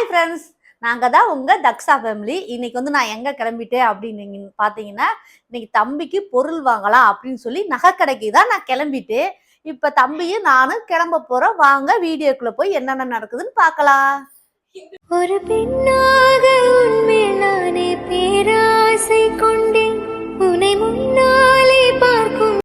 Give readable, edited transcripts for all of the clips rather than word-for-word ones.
Hi friends, நாங்கள் தான் உங்கள் தக்ஷா ஃபேமிலி. இன்னைக்கு வந்து நான் எங்கே கிளம்பிட்டேன் அப்படின்னு நீங்கள் பார்த்தீங்கன்னா, இன்னைக்கு தம்பிக்கு பொருள் வாங்கலாம் அப்படின்னு சொல்லி நகைக்கடைக்கு தான் நான் கிளம்பிட்டேன். இப்போ தம்பியும் நானும் கிளம்ப போகிறோம். வாங்க வீடியோக்குள்ளே போய் என்னென்ன நடக்குதுன்னு பார்க்கலாம். ஒரு பெண்ணாக உன்மேல் நானே பேராசை கொண்டேன், உன்னை முன்னாலே பார்க்கும்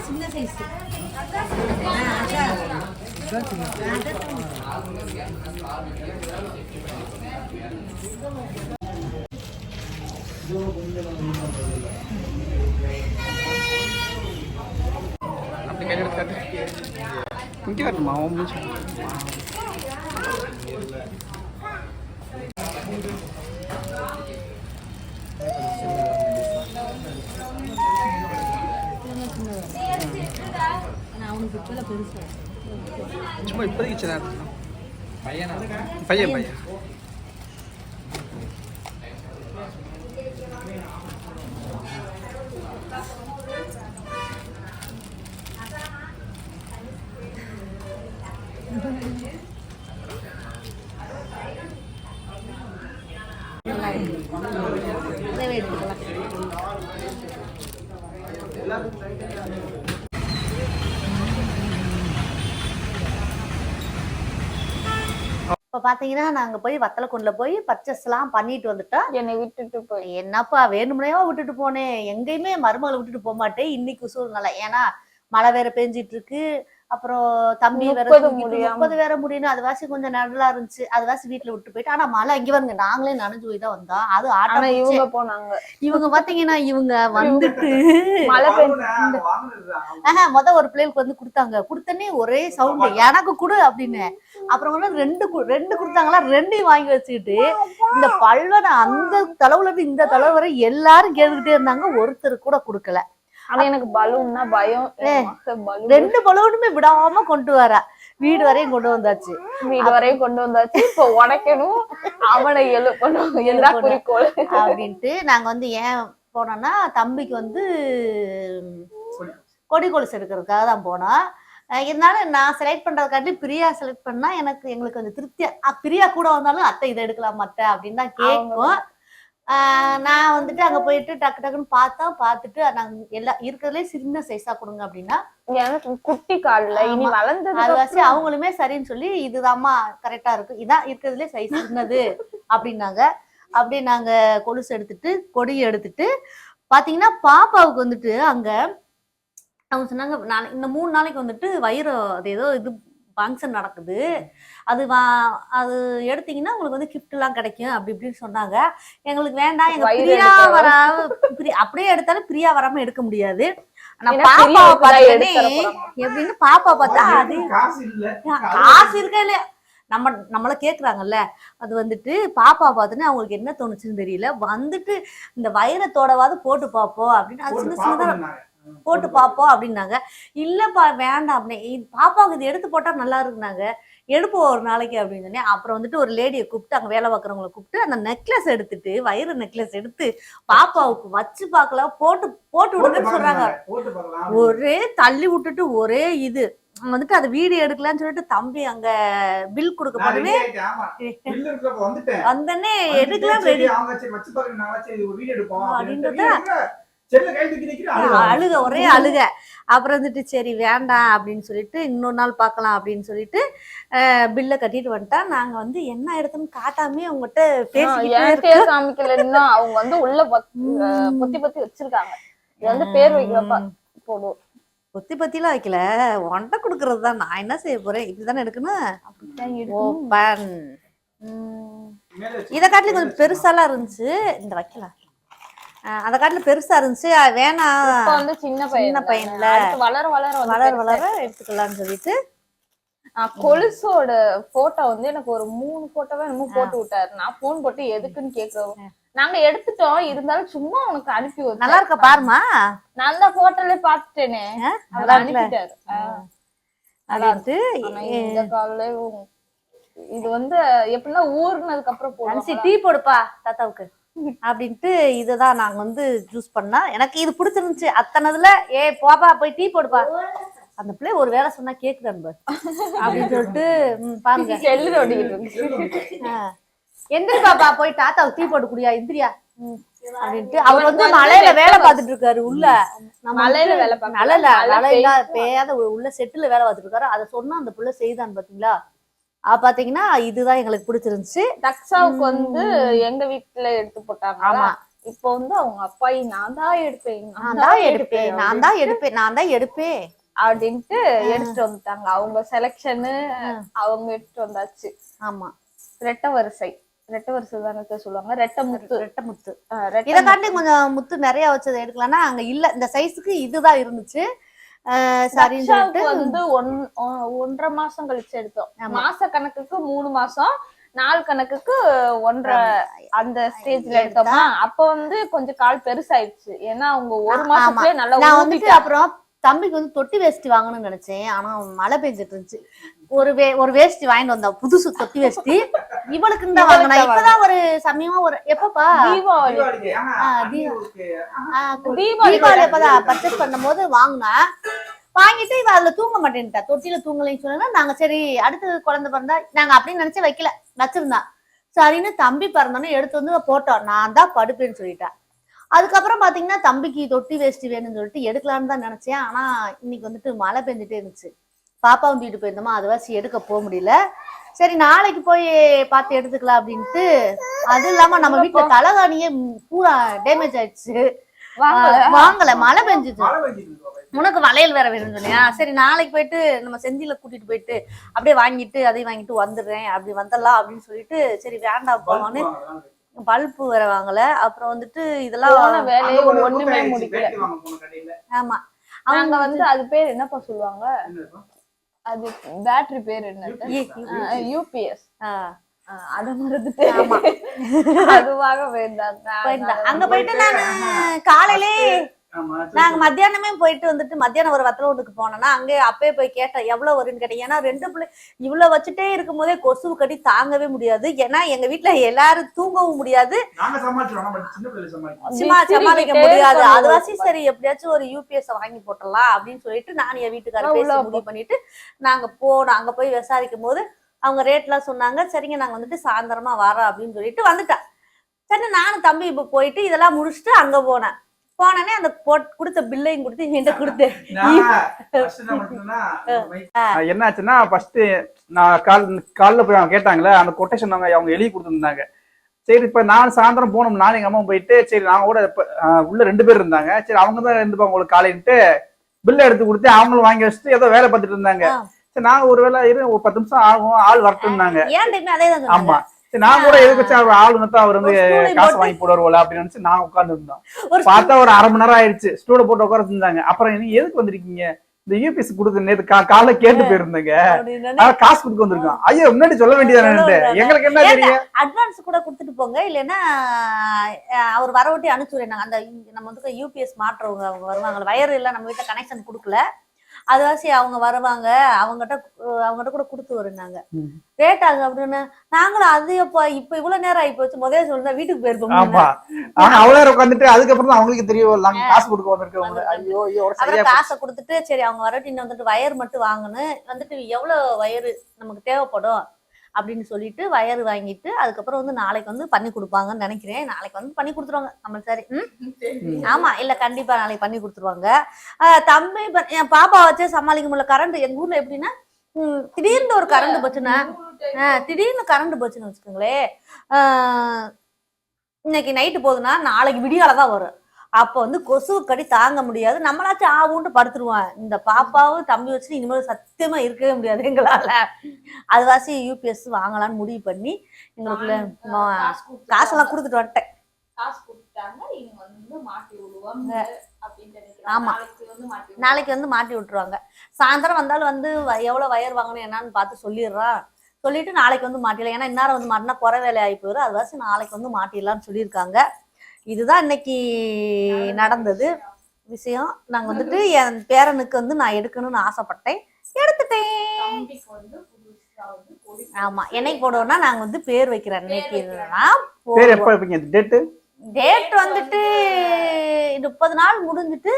சின்ன சைஸ் அப்படி கையில் எடுத்து இங்கே வரணுமா அவன் முடிச்சு சும்மா இப்போதைக்கு சின்ன பையன் பையன் இப்போ பார்த்தீங்கன்னா நாங்கள் போய் வத்தலக்குண்டில் போய் பர்ச்சேஸ்லாம் பண்ணிட்டு வந்துட்டோம். என்னை விட்டுட்டு போய் என்னப்பா வேணுமுனையோ விட்டுட்டு போனேன். எங்கேயுமே மருமகளை விட்டுட்டு போக மாட்டேன். இன்னைக்கு சூழ்நிலை ஏன்னா மழை வேற பெஞ்சிட்டு இருக்கு. அப்புறம் தம்பி வேற 30 வேற முடியணும். அது வாசி கொஞ்சம் நல்லா இருந்துச்சு. அது வாசி வீட்டுல விட்டு போயிட்டு ஆனா மழை இங்க வருங்க நாங்களே நனைஞ்சு போய் தான் வந்தோம். அது ஆட்டம் இவங்க போனாங்க. இவங்க பாத்தீங்கன்னா இவங்க வந்துட்டு மழை ஒரு பிள்ளைகளுக்கு வந்து கொடுத்தாங்க. கொடுத்தனே ஒரே சவுண்டு எனக்கு கொடு அப்படின்னு. அப்புறம் வந்து ரெண்டு கொடுத்தாங்களா, ரெண்டையும் வாங்கி வச்சுக்கிட்டு இந்த பல்வனை அந்த தளவுல இருந்து இந்த தளவு வரை எல்லாரும் கேட்டுக்கிட்டே இருந்தாங்க. ஒருத்தர் கூட கொடுக்கல. ஆனா எனக்கு பலூன்னா பயம். 2 பலூனுமே விடாம கொண்டு வர வீடு வரையும் கொண்டு வந்தாச்சு. இப்ப உடைக்கணும், அவனை எழுப்பணும், எல்லா குறிக்கோள் அப்படின்ட்டு நாங்க வந்து ஏன் போனோம்னா தம்பிக்கு வந்து கொடி கொலுசு எடுக்கிறதுக்காக தான் போனோம். இருந்தாலும் நான் செலக்ட் பண்றதுக்காண்டி பிரியா செலக்ட் பண்ணா எங்களுக்கு கொஞ்சம் திருப்தியா, பிரியா கூட வந்தாலும் அத்தை இதை எடுக்கலாம் அத்தை அப்படின்னு தான் கேட்கும். நான் வந்துட்டு அங்க போயிட்டு டக்கு டக்குன்னு பார்த்துட்டு நாங்க எல்லாம் இருக்கிறதுலே சின்ன சைஸா கொடுங்க அப்படின்னா எனக்கு குட்டி கால்ல இனி வளர்ந்தது அதுவாசி அவங்களுமே சரின்னு சொல்லி இதுதாம்மா கரெக்டா இருக்கு, இதான் இருக்கிறதுலே சைஸ் சின்னது அப்படின்னாங்க. அப்படியே நாங்க கொலுசு எடுத்துட்டு கொடி எடுத்துட்டு பாத்தீங்கன்னா பாப்பாவுக்கு வந்துட்டு அங்க அவங்க சொன்னாங்க இந்த 3 நாளைக்கு வந்துட்டு வைரம் அது ஏதோ இது ஃபங்க்ஷன் நடக்குது, அது எடுத்தீங்கன்னா உங்களுக்கு வந்து கிஃப்ட் எல்லாம் கிடைக்கும் அப்படி இப்படின்னு சொன்னாங்க. எங்களுக்கு வேண்டாம், எங்க பிரியா அப்படியே எடுத்தாலும் பிரியா வராம எடுக்க முடியாது. ஆனா பாப்பாவை பார்த்தே எப்படின்னு பாப்பா பார்த்தா அது காசு இருக்கா இல்லையா நம்மள கேக்குறாங்கல்ல. அது வந்துட்டு பாப்பா பார்த்துன்னு அவங்களுக்கு என்ன தோணுச்சுன்னு தெரியல. வந்துட்டு இந்த வைரத்தோடவாது போட்டு பார்ப்போம் அப்படின்னு அது சின்ன சின்னதா போட்டு பார்ப்போம் அப்படின்னாங்க. இல்லப்பா வேண்டாம் அப்படின்னு, பாப்பாவுக்கு இது எடுத்து போட்டா நல்லா இருக்குனாங்க. எடுப்போம் ஒரு நாளைக்கு அப்படின்னு சொன்னேன். அப்புறம் வந்துட்டு ஒரு லேடியை கூப்பிட்டு அங்க வேலை பார்க்குறவங்களை கூப்பிட்டு அந்த நெக்லஸ் எடுத்துட்டு வைர நெக்லஸ் எடுத்து பாப்பாவுக்கு வச்சு பார்க்கலாம், போட்டு விடுங்கன்னு சொல்றாங்க. ஒரே தள்ளி விட்டுட்டு ஒரே இது வந்துட்டு அது வீடியோ எடுக்கலாம்னு சொல்லிட்டு தம்பி அங்க பில் கொடுக்க போனவே வந்தனே எடுக்கலாம் அப்படின்றத அழுக ஒரே அழுக. அப்புறம் வந்துட்டு சரி வேண்டாம் அப்படின்னு சொல்லிட்டு இன்னொரு நாள் பார்க்கலாம் அப்படின்னு சொல்லிட்டு பில்ல கட்டிட்டு வந்துட்டா. நாங்க வந்து என்ன எடுத்தோம்னு காட்டாமே அவங்ககிட்ட பேசிக்கிட்டே காமிக்கலன்னா அவங்க வந்து உள்ள பொத்தி வச்சிருக்காங்க. இது வந்து பேர் வைக்கிறப்ப போடுவோம். பொத்திலாம் வைக்கல, ஒன்றை கொடுக்கறது தான். நான் என்ன செய்ய போறேன், இப்படிதானே எடுக்கணும். இதை காட்டில கொஞ்சம் பெருசாலாம் இருந்துச்சு. இந்த வைக்கலாம் அந்த காட்டுல பெருசா இருந்துச்சு. வேணாம் வந்து சின்ன பையன்ல வளர எடுத்துக்கலாம்னு சொல்லிட்டு கொலுசோட போட்டோ வந்து எனக்கு ஒரு 3 போட்டோவே என்னமோ போட்டு விட்டாரு. நான் போன் போட்டு எதுக்குன்னு கேட்கிறோம். நாங்க எடுத்துட்டோம், இருந்தாலும் சும்மா உனக்கு அனுப்பி வச்சேன். நல்லா இருக்க பாருமா. நான் தான் போட்டோல பாத்துட்டேனே. நல்லா அவர் இருக்குல்ல? அனுப்பிட்டாரு. அப்படின்ட்டு ஆனா இந்த காலையில இது வந்து எப்படின்னா ஊர்னதுக்கு அப்புறம் அன்சி போடுவாங்க. டீ போடுப்பா தாத்தாவுக்கு அப்படின்ட்டு இதுதான் நாங்க வந்து ஜூஸ் பண்ணா. எனக்கு இது பிடிச்சிருந்துச்சு அத்தனதுல. போப்பா போய் டீ போடுப்பா. அந்த பிள்ளை ஒரு வேலை சொன்னா கேக்குது அன்பு அப்படின்னு சொல்லிட்டு பாருங்க செல்லு ஓடிக்கிட்டு இருக்கு. எந்திரி பாப்பா போய் தாத்தாவுக்கு டீ போட்டு குடியா எந்திரியா அப்படின்ட்டு. அவர் வந்து மலையில வேலை பார்த்துட்டு இருக்காரு உள்ள. நம்ம மலையில வேலை பார்க்கல. மலையில பேயாத உள்ள செட்டுல வேலை பார்த்துட்டு இருக்காரு. அதை சொன்னா அந்த பிள்ளை செய்தான் பாத்தீங்களா. பாத்தீங்கன்னா இதுதான் எங்களுக்கு பிடிச்சிருந்துச்சு. தக்ஷாவுக்கு வந்து எங்க வீட்டுல எடுத்து போட்டாங்க. ஆமா. இப்போ வந்து அவங்க அப்பாயி நான் தான் எடுப்பேன் அப்படின்ட்டு எடுத்துட்டு வந்துட்டாங்க. அவங்க செலக்ஷனு அவங்க எடுத்துட்டு வந்தாச்சு. ஆமா. ரெட்டை வரிசை தானே சொல்லுவாங்க. ரெட்டை முத்து. இதை காட்டி கொஞ்சம் முத்து நிறைய வச்சதை எடுக்கலாம்னா அங்க இல்ல. இந்த சைஸுக்கு இதுதான் இருந்துச்சு. சரின்னு சொல்லிட்டு வந்து 1.5 மாசம் கழிச்சு எடுத்தோம். மாச கணக்குக்கு 3 மாசம், நாள் கணக்குக்கு 1.5 அந்த ஸ்டேஜ்ல எடுத்தோமா. அப்ப வந்து கொஞ்சம் கால் பெருசாயிடுச்சு. ஏன்னா அவங்க 1 மாசத்துலயே நல்லா நான் வந்துட்டு அப்புறம் தம்பிக்கு வந்து தொட்டி வேஷ்டி வாங்கணும்னு நினைச்சேன். ஆனா மழை பெஞ்சிட்டு இருந்துச்சு. ஒரு வேஷ்டி வாங்கிட்டு வந்தா, புதுசு தொட்டி வேஷ்டி. இவளுக்கு தான் வாங்கினா. இப்பதான் ஒரு சமயமா ஒரு எப்பப்பா தீபாவளி அப்பதான் பர்ச்சேஸ் பண்ணும் போது வாங்கினா. வாங்கிட்டு இவ அதுல தூங்க மாட்டேன்ட்டா. தொட்டில தூங்கலைன்னு சொன்னா நாங்க சரி அடுத்தது குழந்தை பிறந்தா நாங்க அப்படின்னு நினைச்சு வைக்கல, வச்சிருந்தா. சரின்னு தம்பி பிறந்தோன்னு எடுத்து வந்து போட்டோம். நான் தான் படுப்பேன்னு சொல்லிட்டா. அதுக்கப்புறம் பாத்தீங்கன்னா தம்பிக்கு தொட்டி வேஷ்டி வேணும்னு சொல்லிட்டு எடுக்கலான்னு தான் நினைச்சேன். ஆனா இன்னைக்கு வந்துட்டு மழை பெஞ்சிட்டே இருந்துச்சு. பாப்பாவும் தூக்கிட்டு போயிருந்தோமா, அது வாசி எடுக்க போக முடியல. சரி நாளைக்கு போய் பார்த்து எடுத்துக்கலாம் அப்படின்ட்டு. அது இல்லாம நம்ம வீட்டுல தலகாணியே பூரா டேமேஜ் ஆயிடுச்சு. வாங்கல, மழை பெஞ்சுது. உனக்கு வளையல் வேற வேணும்னு சொன்னியா. சரி நாளைக்கு போயிட்டு நம்ம செந்தில கூட்டிட்டு போயிட்டு அப்படியே வாங்கிட்டு அதையும் வாங்கிட்டு வந்துடுறேன், அப்படி வந்துடலாம் அப்படின்னு சொல்லிட்டு சரி வேண்டாம் போனோன்னு பல்பு வேற வாங்கல. அப்புறம் வந்துட்டு இதெல்லாம் வேலையை ஒண்ணுமே முடிக்கல. ஆமா. அவங்க வந்து அது பேர் என்னப்பா சொல்லுவாங்க, அது பேட்டரி பேர் என்ன, யூபிஎஸ். அத மறந்துட்டு அதுவாக போயிருந்தாங்க. அங்க போயிட்டு நான் காலையிலே நாங்க மத்தியானமே போயிட்டு வந்துட்டு மத்தியானம் ஒரு வத்தலோட்டுக்கு போனோம்னா அங்கே அப்பயே போய் கேட்டேன் எவ்வளவு வரும்னு கேட்டேன். ஏன்னா 2 பிள்ளை இவ்வளவு வச்சுட்டே இருக்கும் போதே கொசு கட்டி தாங்கவே முடியாது. ஏன்னா எங்க வீட்டுல எல்லாரும் தூங்கவும் முடியாது, சமாளிக்க முடியாது. அதுவாசி சரி எப்படியாச்சும் ஒரு யூபிஎஸ் வாங்கி போட்டலாம் அப்படின்னு சொல்லிட்டு நான் என் வீட்டுக்காரர் பேசி முடிவு பண்ணிட்டு நாங்க போனோம். அங்க போய் விசாரிக்கும் போது அவங்க ரேட் எல்லாம் சொன்னாங்க. சரிங்க நாங்க வந்துட்டு சாயந்தரமா வரோம் அப்படின்னு சொல்லிட்டு வந்துட்டேன். சரி நானும் தம்பி இப்ப போயிட்டு இதெல்லாம் முடிச்சுட்டு அங்க போனேன். போனே அந்த கொடுத்த பில்லையும் கொடுத்து என்கிட்ட கொடுத்தேன். என்ன ஆச்சுன்னா ஃபர்ஸ்ட் நான் காலைல போய் அவங்க கேட்டாங்களே அந்த கொட்டேஷன் அவங்க எழுதி கொடுத்துருந்தாங்க. சரி இப்ப நான் சாயந்தரம் போனோம். நானும் எங்க அம்மா போயிட்டு சரி நாங்க கூட உள்ள 2 பேர் இருந்தாங்க. சரி அவங்க தான் இருந்துப்பா உங்களுக்கு காலையிட்டு பில்ல எடுத்து கொடுத்து அவங்களும் வாங்கி வச்சுட்டு ஏதோ வேலை பார்த்துட்டு இருந்தாங்க. சரி நாங்க ஒரு வேலை ஒரு 10 நிமிஷம் ஆகும் ஆள் வரட்டும்னாங்க. ஆமா நான் கூட எதுக்கு வச்சு ஆள் வந்து அவர் வந்து காசு வாங்கி போடுவார் அப்படின்னு நினைச்சு நான் உட்கார்ந்து இருந்தோம். பார்த்தா ஒரு 1/2 மணி நேரம் ஆயிடுச்சு. ஸ்டூல போட்டு உட்கார இருந்தாங்க. அப்புறம் நீ எதுக்கு வந்திருக்கீங்க, இந்த யூபிஎஸ் கொடுக்க நேற்று காலைல கேட்டு போயிருந்தேங்க, காசு கொடுக்க வந்திருக்கோம். ஐயோ முன்னாடி சொல்ல வேண்டியதானே, எங்களுக்கு என்ன தெரியும். அட்வான்ஸ் கூட கொடுத்துட்டு போங்க, இல்லைன்னா அவர் வர ஒட்டி அனுப்பிச்சுடுறாங்க. அந்த நம்ம வந்து யூபிஎஸ் மாற்றவங்க அவங்க வருவாங்க. வயர் எல்லாம் நம்ம வீட்டுல கனெக்ஷன் கொடுக்கல, அதுவாசி அவங்க வருவாங்க. அவங்ககிட்ட கூட கொடுத்து வருனாங்க. ரேட் ஆகு அப்படின்னு நாங்களும் அது இப்ப இவ்வளவு நேரம் ஆகி போச்சு, முதல்ல சொல்லுங்க வீட்டுக்கு போயிருப்போம். அவ்வளவு உட்காந்துட்டு அதுக்கப்புறம் தான் அவங்களுக்கு தெரியும் நாங்க காசு கொடுக்க வந்திருக்கோம். ஐயோ காசை கொடுத்துட்டு சரி அவங்க வரட்டு இன்னும் வந்துட்டு வயர் மட்டும் வாங்கணும், வந்துட்டு எவ்வளவு வயரு நமக்கு தேவைப்படும் அப்படின்னு சொல்லிட்டு வயர் வாங்கிட்டு அதுக்கப்புறம் வந்து நாளைக்கு வந்து பண்ணி கொடுப்பாங்கன்னு நினைக்கிறேன். நாளைக்கு வந்து பண்ணி கொடுத்துருவாங்க கம்பல்சரி. ஆமா இல்ல கண்டிப்பா நாளைக்கு பண்ணி கொடுத்துருவாங்க. தம்பி என் பாப்பா வச்சே சமாளிக்க முடியல. கரண்ட் எங்க ஊர்ல எப்படின்னா திடீர்னு ஒரு கரண்ட் போச்சுன்னா திடீர்னு போச்சுன்னு வச்சுக்கோங்களேன். இன்னைக்கு நைட்டு போகுதுன்னா நாளைக்கு விடியாலதான் வரும். அப்ப வந்து கொசு கடி தாங்க முடியாது. நம்மளாச்சும் ஆவுன்ட்டு படுத்துருவான். இந்த பாப்பாவும் தம்பி வச்சுட்டு இனிமேல் சத்தியமா இருக்கவே முடியாது எங்களால. அதுவாசி யூபிஎஸ் வாங்கலாம்னு முடிவு பண்ணி எங்களுக்குள்ள காசெல்லாம் கொடுத்துட்டு வந்துட்டேன். ஆமா நாளைக்கு வந்து மாட்டி விட்டுருவாங்க. சாயந்தரம் வந்தாலும் வந்து எவ்வளவு வயர் வாங்கணும் என்னன்னு பார்த்து சொல்லிடுறான். சொல்லிட்டு நாளைக்கு வந்து மாட்டிடலாம். ஏன்னா இந்நேரம் வந்து மாட்டினா குறை வேலை ஆகி போயிடும். அது வாசி நாளைக்கு வந்து மாட்டிடலாம்னு சொல்லியிருக்காங்க. இதுதான் இன்னைக்கு நடந்தது விஷயம். நாங்க வந்துட்டு என் பேரனுக்கு வந்து நான் எடுக்கணும்னு ஆசைப்பட்டேன், எடுத்துட்டேன். தம்பிக்கு வந்து புதுசா வந்து கொடி ஆமா, என்னைக்கு போடுவோம்னா நாங்க வந்து பேர் வைக்கிறேன் அன்னைக்கு பேர் எப்ப வைப்பீங்க டேட்டு? டேட் வந்துட்டு 30 நாள் முடிஞ்சிட்டு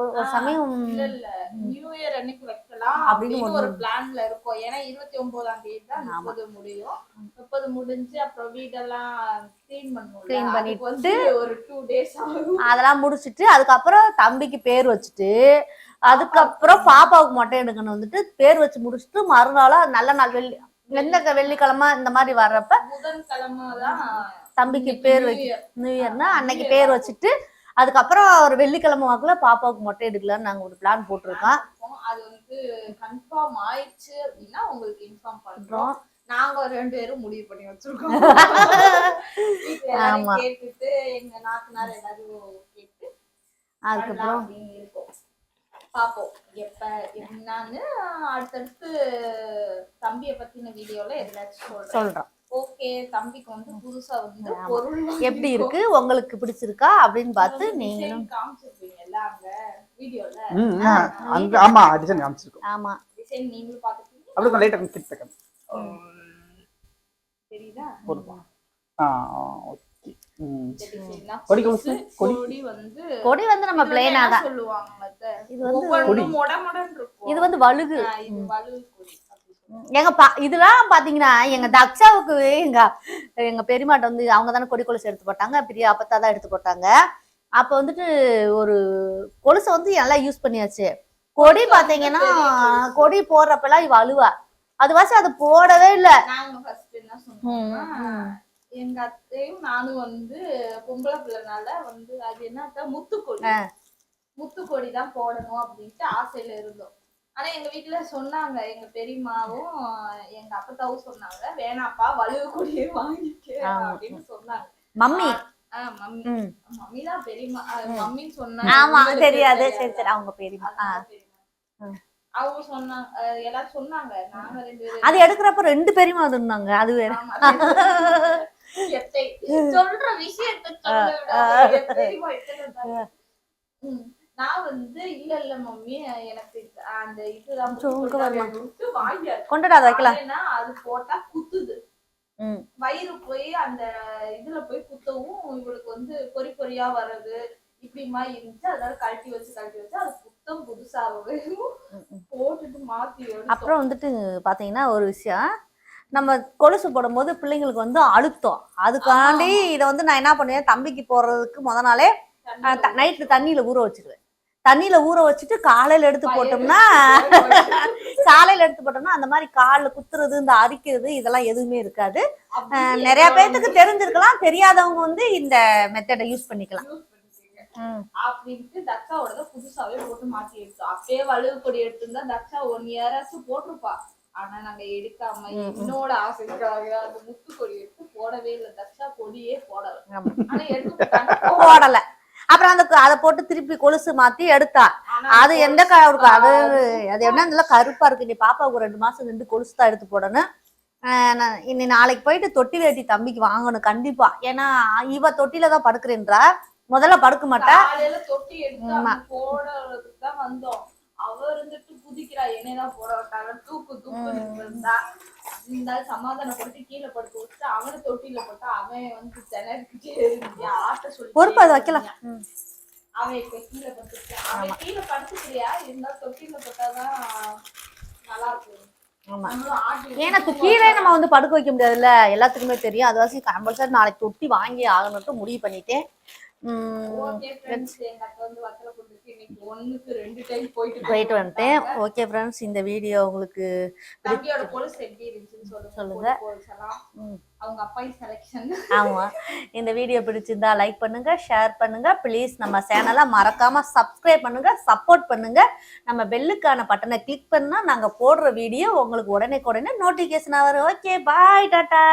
ஒரு சமயம் இல்ல நியூ இயர் அன்னைக்கு வைக்கலாம் அப்படின்னு அப்படின்னு ஒரு பிளான்ல இருக்கோம். ஏன்னா 29ஆம் தேதி தான் 30 முடியும். 30 முடிஞ்சு அப்புறம் வீடெல்லாம் கிளீன் பண்ணிட்டு வந்து ஒரு 2 days ஆகும். அதெல்லாம் முடிச்சிட்டு அதுக்கப்புறம் தம்பிக்கு பேர் வச்சுட்டு அதுக்கப்புறம் பாப்பாவுக்கு மொட்டை எடுக்கணும். வந்துட்டு பேர் வச்சு முடிச்சுட்டு மறுநாளா நல்ல நாள் எந்த வெள்ளிக்கிழமை இந்த மாதிரி வர்றப்ப புதன்கிழமை தான் தம்பிக்கு பேர் நியூ இயர்னா அன்னைக்கு பேர் வச்சுட்டு அதுக்கப்புறம் ஒரு வெள்ளிக்கிழமை வாக்குல பாப்பாவுக்கு மொட்டை எடுக்கலாம்னு நாங்க ஒரு பிளான் போட்டிருக்கோம். அது வந்து கன்ஃபார்ம் ஆயிடுச்சு அப்படின்னா உங்களுக்கு இன்ஃபார்ம் பண்றோம். நாங்க 2 பேரும் முடிவு பண்ணி வச்சிருக்கோம். ஆமா, கேட்டுட்டு எங்க நாத்தனார் எல்லாரும் கேட்டு அதுக்கப்புறம் அப்படின்னு இருக்கோம். பாப்போம் எப்ப என்னன்னு. அடுத்தடுத்து தம்பிய பத்தின வீடியோல எதாச்சும் சொல்றோம். ஓகே, தம்பிக்கு வந்து புதுசா வந்து பொருள் எப்படி இருக்கு, உங்களுக்கு பிடிச்சிருக்கா அப்படின்னு பார்த்து நீங்களும் காமிச்சிருப்பீங்கல்ல அங்க வீடியோல. அங்க ஆமா டிசைன் காமிச்சிருக்கோம். ஆமா, டிசைன் நீங்களும் பாத்துட்டீங்க. அப்படியே லைட்டா கிட் செகண்ட் தெரியுதா? போடுப்பா. ஓகே. கொடி வந்து கொடி வந்து நம்ம பிளைனா தான் சொல்லுவாங்க. இது வந்து மொடமொடன்னு இருக்கும். இது வந்து வழுகு. இது வழுகு கொடி. எங்க இதெல்லாம் பாத்தீங்கன்னா எங்க தக்ஷாவுக்கு எங்க பெரியமாட்ட வந்து அவங்க தானே கொடி கொலுசு எடுத்து போட்டாங்க. பெரிய அப்பத்தா தான் எடுத்து போட்டாங்க. அப்ப வந்துட்டு ஒரு கொலுசை வந்து நல்லா யூஸ் பண்ணியாச்சு. கொடி பாத்தீங்கன்னா கொடி போடுறப்பெல்லாம் இவ அழுவா. அது வாசி அது போடவே இல்ல. நாங்க ஃபர்ஸ்ட் என்ன சொன்னோம்னா எங்க அத்தையும் நானும் வந்து பொம்பளை பிள்ளைனால வந்து அது என்ன முத்துக்கொடி தான் போடணும் அப்படின்ட்டு ஆசையில இருந்தோம். ஆனா எங்க வீட்டுல சொன்னாங்க, எங்க பெரியம்மாவும் எங்க அப்பத்தாவும் சொன்னாங்க, வேணாப்பா வலுவு கொடியே வாங்கிக்க அப்படின்னு சொன்னாங்க. மம்மி மம்மி தான் பெரியம்மா. மம்மின்னு சொன்னாங்க. தெரியாது. சரி சரி, அவங்க பெரியம்மா. அவங்க சொன்னாங்க, எல்லாரும் சொன்னாங்க. நாங்க 2 பேரும் அது எடுக்கிறப்ப 2 பெரியம்மா இருந்தாங்க. அது வேற சொல்ற விஷயத்தை நான் வந்து இல்ல மம்மி எனக்கு அந்த இதுதான் கொண்டாட வைக்கலாம். அது போட்டா குத்துது, வயிறு போய் அந்த இதுல போய் குத்தவும் இவளுக்கு வந்து பொறியா வர்றது இப்படிமா இருந்துச்சு. அதனால கழட்டி வச்சு அது புத்தம் புதுசாகவே போட்டுட்டு மாத்தி. அப்புறம் வந்துட்டு பாத்தீங்கன்னா ஒரு விஷயம், நம்ம கொலுசு போடும்போது பிள்ளைங்களுக்கு வந்து அழுத்தம். அதுக்காண்டி இதை வந்து நான் என்ன பண்ணுவேன், தம்பிக்கு போடுறதுக்கு முத நாளே நைட்டு தண்ணியில ஊற வச்சிருவேன். தண்ணியில ஊற வச்சுட்டு காலையில எடுத்து போட்டோம்னா அந்த மாதிரி காலில் குத்துறது இந்த அரிக்கிறது இதெல்லாம் எதுவுமே இருக்காது. நிறைய பேருக்கு தெரிஞ்சிருக்கலாம், தெரியாதவங்க வந்து இந்த மெத்தடை யூஸ் பண்ணிக்கலாம். அப்படின்ட்டு தக்ஷாவோட புதுசாவே போட்டு மாத்தி எடுத்தோம். அப்பயே வலுவு கொடி எடுத்திருந்தா தக்ஷா 1 year போட்டிருப்பா. ஆனா நாங்க எடுக்காம என்னோட ஆசைக்காக அந்த முத்து கொடி எடுத்து போடவே இல்லை. தக்ஷா கொடியே போடல. ஆனா எடுத்து போடல. அப்புறம் அந்த அதை போட்டு திருப்பி கொலுசு மாத்தி எடுத்தா. அது எந்த இருக்கு, அது என்ன கருப்பா இருக்கு. நீ பாப்பாவுக்கு 2 மாசம் 2 கொலுசு தான் எடுத்து போடணும். இன்னி நாளைக்கு போயிட்டு தொட்டி வேட்டி தம்பிக்கு வாங்கணும் கண்டிப்பா. ஏன்னா இவ தொட்டில தான் படுக்கிறேன்றா, முதல்ல படுக்க மாட்டா. தொட்டி எடுத்து போடுறதுக்கு தான் வந்தோம். அவ இருந்துட்டு குதிக்கிறா, என்னதான் போட விட்டாங்க, தூக்கு இருந்தா இந்த சமாதானப்படுத்தி கீழே படுத்து வச்சுட்டு அவனை தொட்டில போட்டா அவன் வந்து திணறிக்கிட்டே ஆட்ட சொல்லி பொறுப்பு அதை வைக்கலாம். அவன் இப்ப கீழே படுத்துருக்கான். அவன் கீழே படுத்துக்கிறியா இருந்தா தொட்டில போட்டாதான் நல்லா இருக்கும். ஏன்னா கீழே நம்ம வந்து படுக்க வைக்க முடியாதுல்ல, எல்லாத்துக்குமே தெரியும். அது வாசி கம்பல்சரி நாளைக்கு தொட்டி வாங்கி ஆகணும்ட்டு முடிவு பண்ணிட்டேன். போயிட்டு வந்துட்டேன். ஓகே ஃப்ரெண்ட்ஸ், இந்த வீடியோ உங்களுக்கு சொல்லுங்க. அவங்க அப்பா செலக்ஷன். ஆமா, இந்த வீடியோ பிடிச்சிருந்தா லைக் பண்ணுங்க, ஷேர் பண்ணுங்க. ப்ளீஸ் நம்ம சேனலை மறக்காம சப்ஸ்கிரைப் பண்ணுங்க, சப்போர்ட் பண்ணுங்க. நம்ம பெல்லுக்கான பட்டனை கிளிக் பண்ணா நாங்க போடுற வீடியோ உங்களுக்கு உடனே நோட்டிபிகேஷன் வரும். ஓகே, பாய், டாடா.